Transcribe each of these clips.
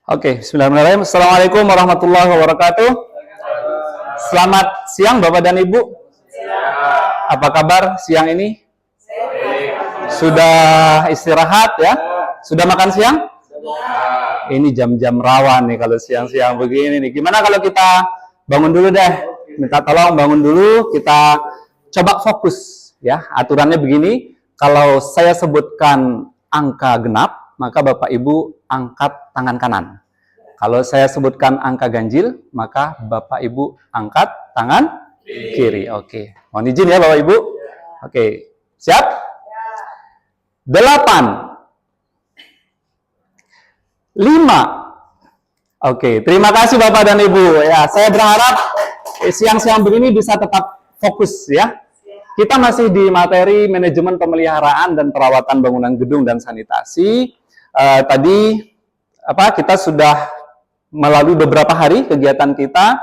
Oke, bismillahirrahmanirrahim. Assalamualaikum warahmatullahi wabarakatuh. Selamat siang Bapak dan Ibu. Apa kabar siang ini? Sudah istirahat ya? Sudah makan siang? Ini jam-jam rawan nih kalau siang-siang begini nih. Gimana kalau kita bangun dulu deh? Minta tolong bangun dulu, kita coba fokus ya. Aturannya begini, kalau saya sebutkan angka genap, maka Bapak Ibu angkat tangan kanan. Kalau saya sebutkan angka ganjil, maka Bapak Ibu angkat tangan kiri. Oke. Mohon izin ya Bapak Ibu. Oke. Siap? 8. 5. Oke, terima kasih Bapak dan Ibu. Ya, saya berharap siang-siang begini bisa tetap fokus ya. Kita masih di materi manajemen pemeliharaan dan perawatan bangunan gedung dan sanitasi. Tadi kita sudah melalui beberapa hari kegiatan kita,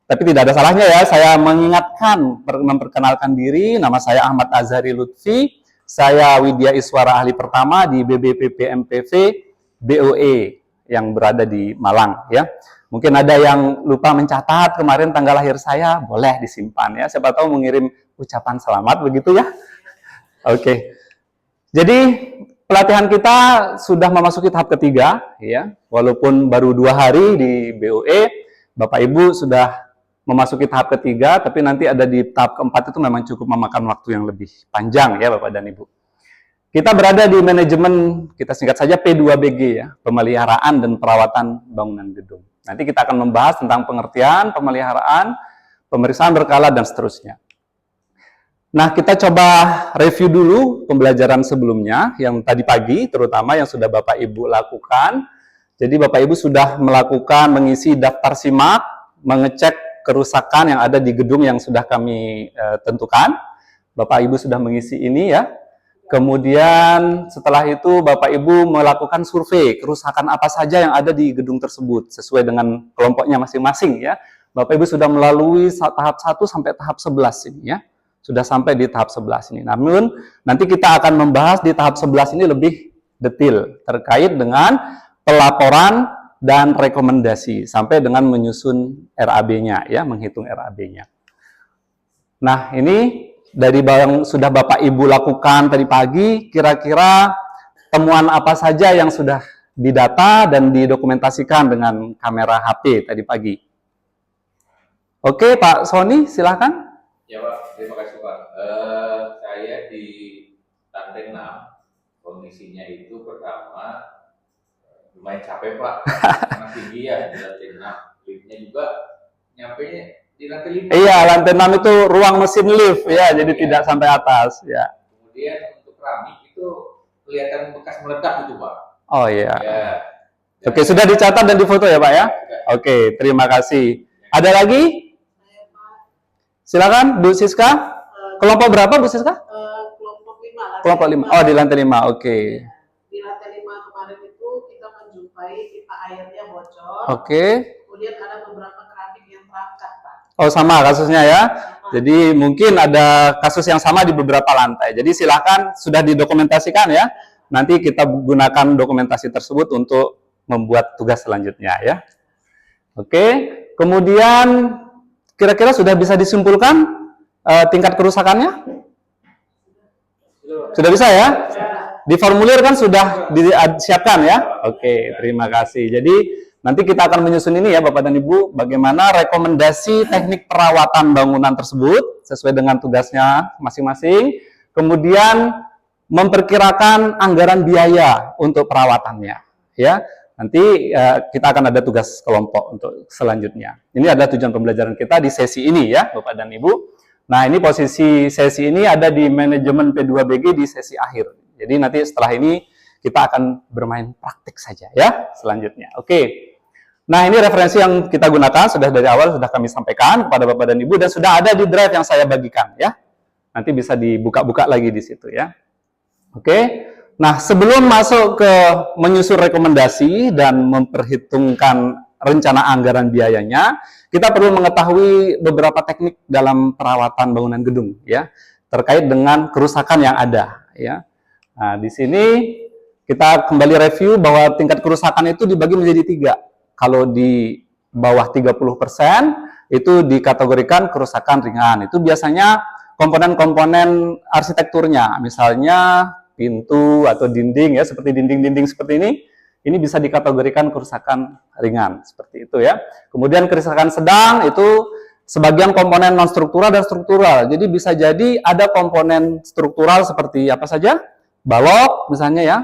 tapi tidak ada salahnya ya saya mengingatkan, memperkenalkan diri. Nama saya Ahmad Azhari Lutfi, saya Widya Iswara Ahli Pertama di BBPP MPV BOE yang berada di Malang ya. Mungkin ada yang lupa mencatat kemarin tanggal lahir saya, boleh disimpan ya. Siapa tahu mengirim ucapan selamat begitu ya. Oke. Jadi pelatihan kita sudah memasuki tahap ketiga ya. Walaupun baru 2 hari di BOE, Bapak Ibu sudah memasuki tahap ketiga, tapi nanti ada di tahap keempat itu memang cukup memakan waktu yang lebih panjang ya Bapak dan Ibu. Kita berada di manajemen, kita singkat saja P2BG ya, pemeliharaan dan perawatan bangunan gedung. Nanti kita akan membahas tentang pengertian, pemeliharaan, pemeriksaan berkala, dan seterusnya. Nah, kita coba review dulu pembelajaran sebelumnya, yang tadi pagi, terutama yang sudah Bapak Ibu lakukan. Jadi Bapak Ibu sudah melakukan, mengisi daftar simak, mengecek kerusakan yang ada di gedung yang sudah kami tentukan. Bapak Ibu sudah mengisi ini ya. Kemudian setelah itu Bapak Ibu melakukan survei kerusakan apa saja yang ada di gedung tersebut sesuai dengan kelompoknya masing-masing ya. Bapak Ibu sudah melalui tahap 1 sampai tahap 11 ini ya. Sudah sampai di tahap 11 ini. Namun nanti kita akan membahas di tahap 11 ini lebih detail terkait dengan pelaporan dan rekomendasi sampai dengan menyusun RAB-nya ya, menghitung RAB-nya. Nah, ini dari yang sudah Bapak Ibu lakukan tadi pagi, kira-kira temuan apa saja yang sudah didata dan didokumentasikan dengan kamera HP tadi pagi? Oke, Pak Sony, silakan. Ya Pak, terima kasih Pak. Saya di lantai 6, kondisinya itu pertama lumayan capek Pak, karena tinggi ya di lantai 6. Liftnya juga nyampe di lantai 5. Iya, lantai 6 itu ruang mesin lift ya, jadi tidak sampai atas ya. Kemudian untuk keramik itu kelihatan bekas meledak itu Pak. Oh iya. Ya. Oke, sudah dicatat dan difoto ya Pak ya? Oke, terima kasih. Ada lagi? Silakan Bu Siska. Kelompok berapa Bu Siska? Kelompok 5. Kelompok 5. Oh, di lantai 5. Oke. Di lantai 5 kemarin itu kita menjumpai pipa airnya bocor. Oke. Kemudian ada beberapa keramik yang terangkat, Pak. Oh, sama kasusnya ya. Jadi mungkin ada kasus yang sama di beberapa lantai. Jadi silakan sudah didokumentasikan ya. Nanti kita gunakan dokumentasi tersebut untuk membuat tugas selanjutnya ya. Oke. Kemudian kira-kira sudah bisa disimpulkan tingkat kerusakannya? Sudah bisa ya? Di formulir kan sudah disiapkan ya? Oke, terima kasih. Jadi nanti kita akan menyusun ini ya Bapak dan Ibu, bagaimana rekomendasi teknik perawatan bangunan tersebut sesuai dengan tugasnya masing-masing. Kemudian memperkirakan anggaran biaya untuk perawatannya ya. Nanti kita akan ada tugas kelompok untuk selanjutnya. Ini adalah tujuan pembelajaran kita di sesi ini ya, Bapak dan Ibu. Nah, ini posisi sesi ini ada di manajemen P2BG di sesi akhir. Jadi nanti setelah ini kita akan bermain praktik saja ya, selanjutnya. Oke. Nah, ini referensi yang kita gunakan, sudah dari awal sudah kami sampaikan kepada Bapak dan Ibu, dan sudah ada di drive yang saya bagikan ya. Nanti bisa dibuka-buka lagi di situ ya. Oke. Nah, sebelum masuk ke menyusun rekomendasi dan memperhitungkan rencana anggaran biayanya, kita perlu mengetahui beberapa teknik dalam perawatan bangunan gedung ya, terkait dengan kerusakan yang ada ya. Nah, di sini Kita kembali review bahwa tingkat kerusakan itu dibagi menjadi 3. Kalau di bawah 30% itu dikategorikan kerusakan ringan. Itu biasanya komponen-komponen arsitekturnya, misalnya pintu atau dinding ya, seperti dinding-dinding seperti ini bisa dikategorikan kerusakan ringan seperti itu ya. Kemudian kerusakan sedang itu sebagian komponen non struktural dan struktural. Jadi bisa jadi ada komponen struktural seperti apa saja? Balok misalnya ya,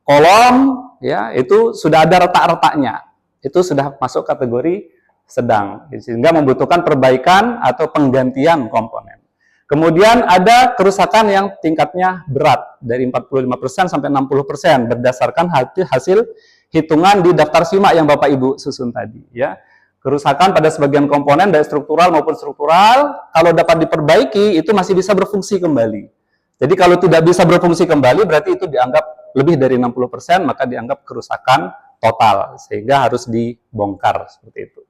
kolom ya, itu sudah ada retak-retaknya. Itu sudah masuk kategori sedang, sehingga membutuhkan perbaikan atau penggantian komponen. Kemudian ada kerusakan yang tingkatnya berat dari 45% sampai 60% berdasarkan hasil hitungan di daftar simak yang Bapak Ibu susun tadi ya. Kerusakan pada sebagian komponen baik struktural maupun struktural kalau dapat diperbaiki itu masih bisa berfungsi kembali. Jadi kalau tidak bisa berfungsi kembali berarti itu dianggap lebih dari 60%, maka dianggap kerusakan total sehingga harus dibongkar seperti itu.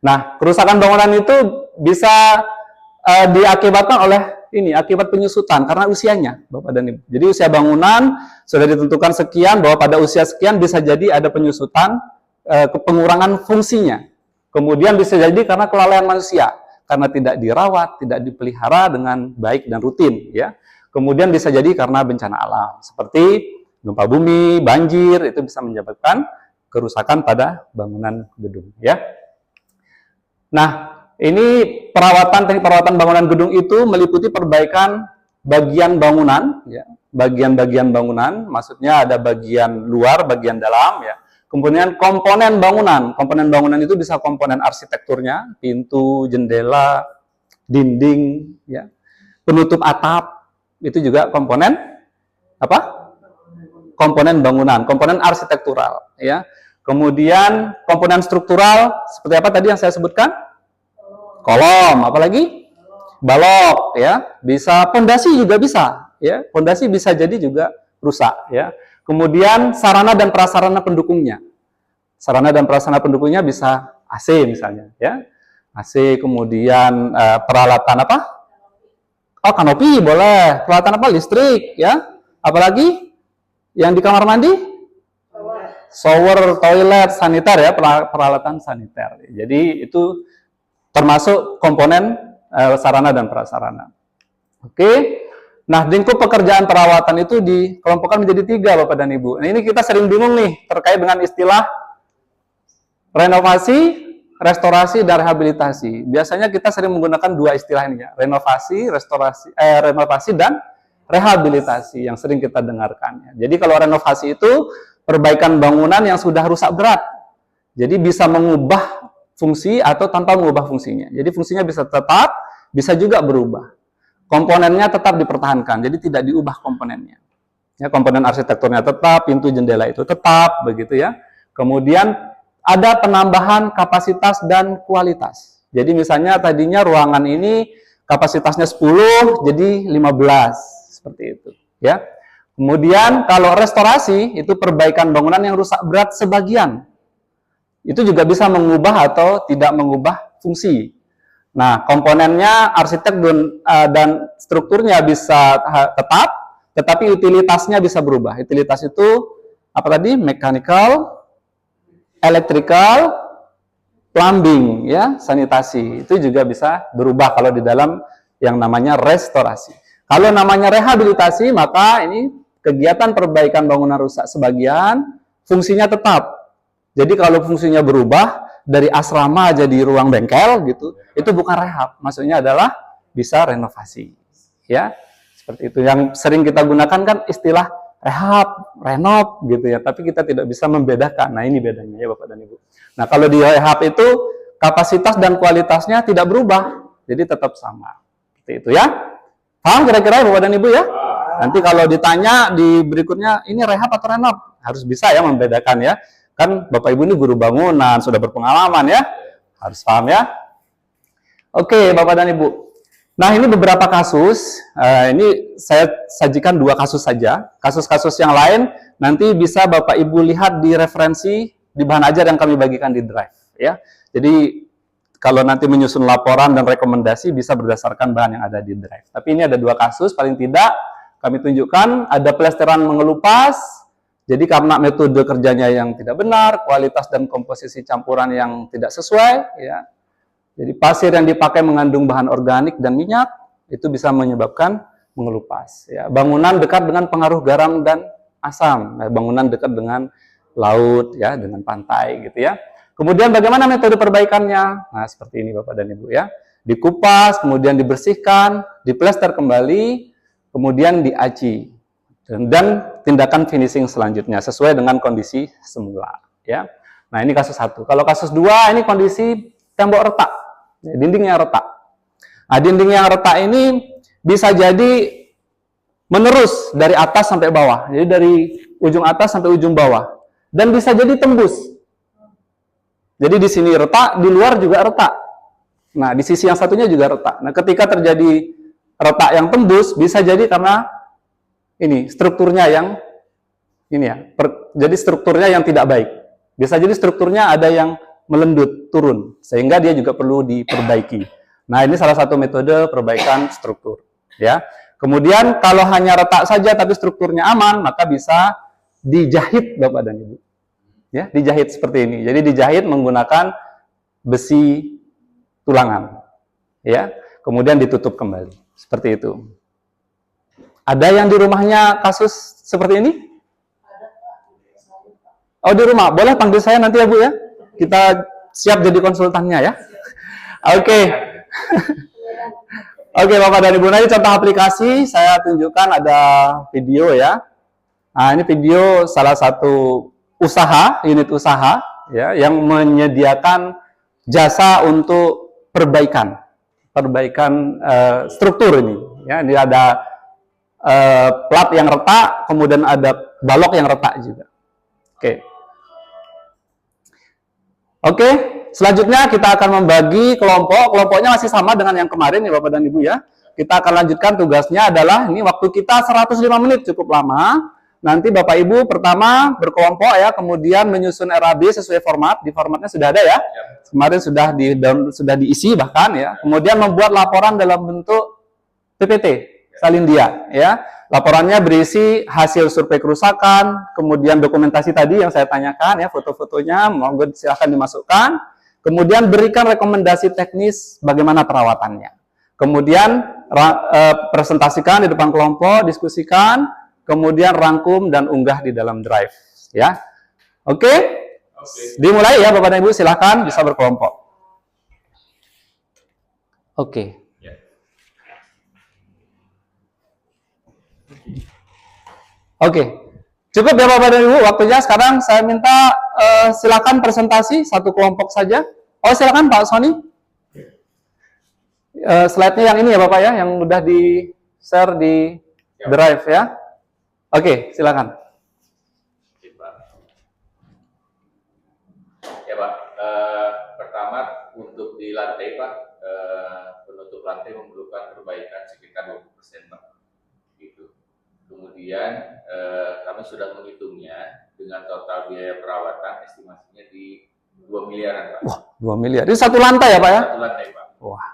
Nah, kerusakan bangunan itu bisa diakibatkan oleh akibat penyusutan karena usianya, Bapak dan Ibu. Jadi usia bangunan sudah ditentukan sekian, bahwa pada usia sekian bisa jadi ada penyusutan, pengurangan fungsinya. Kemudian bisa jadi karena kelalaian manusia, karena tidak dirawat, tidak dipelihara dengan baik dan rutin, ya. Kemudian bisa jadi karena bencana alam, seperti gempa bumi, banjir, itu bisa menyebabkan kerusakan pada bangunan gedung, ya. Nah, ini teknik perawatan bangunan gedung itu meliputi perbaikan bagian bangunan, ya, bagian-bagian bangunan, maksudnya ada bagian luar, bagian dalam, ya. Kemudian komponen bangunan itu bisa komponen arsitekturnya, pintu, jendela, dinding, ya, penutup atap, itu juga komponen apa? Komponen bangunan, komponen arsitektural, ya. Kemudian komponen struktural seperti apa tadi yang saya sebutkan? Kolom, apalagi? Balok, ya. Bisa pondasi juga bisa, ya. Pondasi bisa jadi juga rusak, ya. Kemudian sarana dan prasarana pendukungnya. Sarana dan prasarana pendukungnya bisa AC misalnya, ya. AC, kemudian peralatan apa? Oh, kanopi boleh. Peralatan apa? Listrik, ya. Apalagi yang di kamar mandi? Shower, toilet, saniter, ya, peralatan saniter. Jadi itu termasuk komponen sarana dan prasarana. Oke. Nah, lingkup pekerjaan perawatan itu dikelompokkan menjadi 3, Bapak dan Ibu. Nah, ini kita sering bingung nih terkait dengan istilah renovasi, restorasi, dan rehabilitasi. Biasanya kita sering menggunakan 2 istilah ini ya, renovasi, renovasi dan rehabilitasi yang sering kita dengarkan. Jadi kalau renovasi itu perbaikan bangunan yang sudah rusak berat. Jadi bisa mengubah fungsi atau tanpa mengubah fungsinya. Jadi fungsinya bisa tetap, bisa juga berubah. Komponennya tetap dipertahankan, jadi tidak diubah komponennya. Ya, komponen arsitekturnya tetap, pintu jendela itu tetap, begitu ya. Kemudian ada penambahan kapasitas dan kualitas. Jadi misalnya tadinya ruangan ini kapasitasnya 10, jadi 15, seperti itu. Ya. Kemudian kalau restorasi itu perbaikan bangunan yang rusak berat sebagian. Itu juga bisa mengubah atau tidak mengubah fungsi. Nah, komponennya arsitek dan strukturnya bisa tetap, tetapi utilitasnya bisa berubah. Utilitas itu apa tadi? Mechanical, electrical, plumbing, ya, sanitasi. Itu juga bisa berubah kalau di dalam yang namanya restorasi. Kalau namanya rehabilitasi, maka ini kegiatan perbaikan bangunan rusak sebagian, fungsinya tetap. Jadi kalau fungsinya berubah dari asrama jadi ruang bengkel gitu, itu bukan rehab, maksudnya adalah bisa renovasi, ya, seperti itu. Yang sering kita gunakan kan istilah rehab, renov gitu ya, tapi kita tidak bisa membedakan. Nah, ini bedanya ya Bapak dan Ibu. Nah, kalau di rehab itu kapasitas dan kualitasnya tidak berubah, jadi tetap sama, seperti itu ya. Paham kira-kira Bapak dan Ibu ya? Nanti kalau ditanya di berikutnya ini rehab atau renov, harus bisa ya membedakan ya. Kan Bapak Ibu ini guru bangunan, sudah berpengalaman ya, harus paham ya. Oke, Bapak dan Ibu. Nah, ini beberapa kasus, ini saya sajikan 2 kasus saja. Kasus-kasus yang lain nanti bisa Bapak Ibu lihat di referensi, di bahan ajar yang kami bagikan di Drive. Ya. Jadi, kalau nanti menyusun laporan dan rekomendasi bisa berdasarkan bahan yang ada di Drive. Tapi ini ada 2 kasus, paling tidak kami tunjukkan, ada pelesteran mengelupas. Jadi karena metode kerjanya yang tidak benar, kualitas dan komposisi campuran yang tidak sesuai, ya. Jadi pasir yang dipakai mengandung bahan organik dan minyak, itu bisa menyebabkan mengelupas. Ya. Bangunan dekat dengan pengaruh garam dan asam. Nah, bangunan dekat dengan laut, ya, dengan pantai, gitu ya. Kemudian bagaimana metode perbaikannya? Nah, seperti ini Bapak dan Ibu ya. Dikupas, kemudian dibersihkan, diplester kembali, kemudian diaci. Dan tindakan finishing selanjutnya sesuai dengan kondisi semula, ya. Nah, ini kasus 1. Kalau kasus 2 ini kondisi tembok retak, dinding yang retak. Nah, dinding yang retak ini bisa jadi menerus dari atas sampai bawah. Jadi dari ujung atas sampai ujung bawah. Dan bisa jadi tembus. Jadi di sini retak, di luar juga retak. Nah, di sisi yang satunya juga retak. Nah, ketika terjadi retak yang tembus, bisa jadi karena ini strukturnya yang ini ya. Jadi strukturnya yang tidak baik. Bisa jadi strukturnya ada yang melendut, turun, sehingga dia juga perlu diperbaiki. Nah, ini salah satu metode perbaikan struktur, ya. Kemudian kalau hanya retak saja tapi strukturnya aman, maka bisa dijahit Bapak dan Ibu. Ya, dijahit seperti ini. Jadi dijahit menggunakan besi tulangan. Ya. Kemudian ditutup kembali. Seperti itu. Ada yang di rumahnya kasus seperti ini? Oh, di rumah. Boleh panggil saya nanti ya, Bu ya. Kita siap jadi konsultannya ya. Oke. Oke, Bapak dan Ibu, nanti contoh aplikasi saya tunjukkan ada video ya. Nah, ini video salah satu usaha, unit usaha ya yang menyediakan jasa untuk perbaikan struktur ini ya. Ini ada plat yang retak, kemudian ada balok yang retak juga. Oke, selanjutnya kita akan membagi kelompok. Kelompoknya masih sama dengan yang kemarin ya Bapak dan Ibu ya. Kita akan lanjutkan tugasnya adalah, ini waktu kita 105 menit, cukup lama. Nanti Bapak Ibu pertama berkelompok ya, kemudian menyusun RAB sesuai format. Di formatnya sudah ada ya. Kemarin sudah diisi bahkan ya. Kemudian membuat laporan dalam bentuk PPT, Salindia ya. Laporannya berisi hasil survei kerusakan, kemudian dokumentasi tadi yang saya tanyakan ya, foto-fotonya, monggo silahkan dimasukkan. Kemudian berikan rekomendasi teknis bagaimana perawatannya. Kemudian presentasikan di depan kelompok, diskusikan, kemudian rangkum dan unggah di dalam Drive ya. Oke? Dimulai ya Bapak dan Ibu, silahkan bisa berkelompok. Oke. Oke, cukup ya Bapak dan Ibu, waktunya sekarang saya minta silakan presentasi satu kelompok saja. Oh silakan Pak Sony. Slide-nya yang ini ya Bapak ya, yang udah di-share di Drive ya. Oke, silakan. Ya Pak, pertama untuk di lantai Pak, penutup lantai memerlukan perbaikan sekitar 20% Pak. Kemudian kami sudah menghitungnya dengan total biaya perawatan estimasinya di 2 miliaran Pak. Wah, 2 miliar. Ini satu lantai ya Pak ya? Satu lantai Pak. Wah.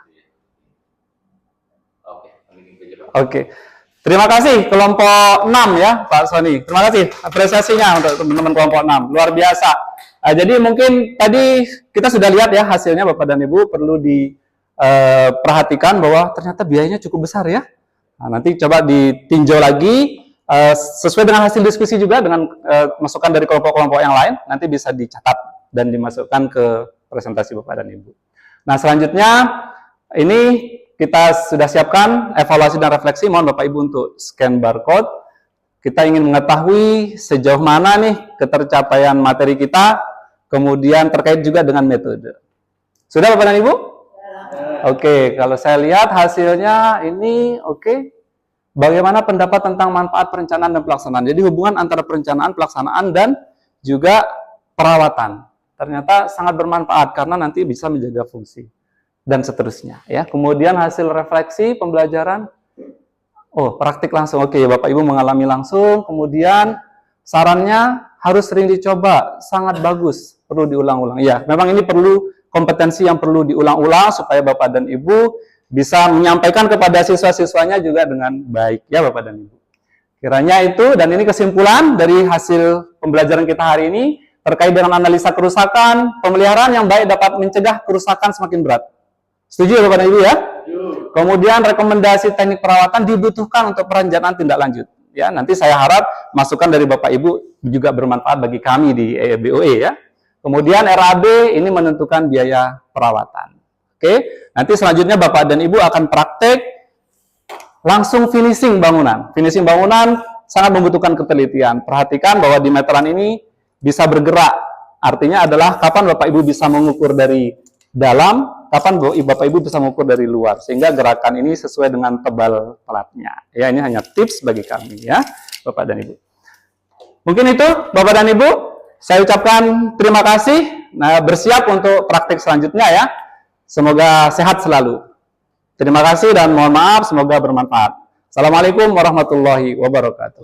Oke, Pak. Oke. Terima kasih kelompok 6 ya Pak Sony. Terima kasih apresiasinya untuk teman-teman kelompok 6. Luar biasa. Jadi mungkin tadi kita sudah lihat ya hasilnya Bapak dan Ibu, perlu diperhatikan bahwa ternyata biayanya cukup besar ya. Nah, nanti coba ditinjau lagi sesuai dengan hasil diskusi juga dengan masukan dari kelompok-kelompok yang lain, nanti bisa dicatat dan dimasukkan ke presentasi Bapak dan Ibu. Nah, selanjutnya ini kita sudah siapkan evaluasi dan refleksi. Mohon Bapak Ibu untuk scan barcode. Kita ingin mengetahui sejauh mana nih ketercapaian materi kita, kemudian terkait juga dengan metode. Sudah Bapak dan Ibu? Oke, kalau saya lihat hasilnya ini oke. Bagaimana pendapat tentang manfaat perencanaan dan pelaksanaan? Jadi hubungan antara perencanaan, pelaksanaan, dan juga perawatan. Ternyata sangat bermanfaat karena nanti bisa menjaga fungsi. Dan seterusnya. Ya. Kemudian hasil refleksi, pembelajaran. Oh, praktik langsung. Oke, Bapak Ibu mengalami langsung. Kemudian sarannya harus sering dicoba. Sangat bagus. Perlu diulang-ulang. Ya, memang ini perlu kompetensi yang perlu diulang-ulang supaya Bapak dan Ibu bisa menyampaikan kepada siswa-siswanya juga dengan baik ya Bapak dan Ibu. Oke, Kiranya itu, dan ini kesimpulan dari hasil pembelajaran kita hari ini, terkait dengan analisa kerusakan, pemeliharaan yang baik dapat mencegah kerusakan semakin berat. Setuju ya Bapak dan Ibu ya? Kemudian rekomendasi teknik perawatan dibutuhkan untuk perencanaan tindak lanjut. Ya, nanti saya harap masukan dari Bapak Ibu juga bermanfaat bagi kami di BOE ya. Kemudian RAB ini menentukan biaya perawatan. Oke, nanti selanjutnya Bapak dan Ibu akan praktek langsung finishing bangunan. Finishing bangunan sangat membutuhkan ketelitian. Perhatikan bahwa di meteran ini bisa bergerak. Artinya adalah kapan Bapak Ibu bisa mengukur dari dalam, kapan Bapak Ibu bisa mengukur dari luar. Sehingga gerakan ini sesuai dengan tebal platnya. Ya, ini hanya tips bagi kami ya, Bapak dan Ibu. Mungkin itu Bapak dan Ibu, saya ucapkan terima kasih. Nah, bersiap untuk praktik selanjutnya ya. Semoga sehat selalu. Terima kasih dan mohon maaf, semoga bermanfaat. Assalamualaikum warahmatullahi wabarakatuh.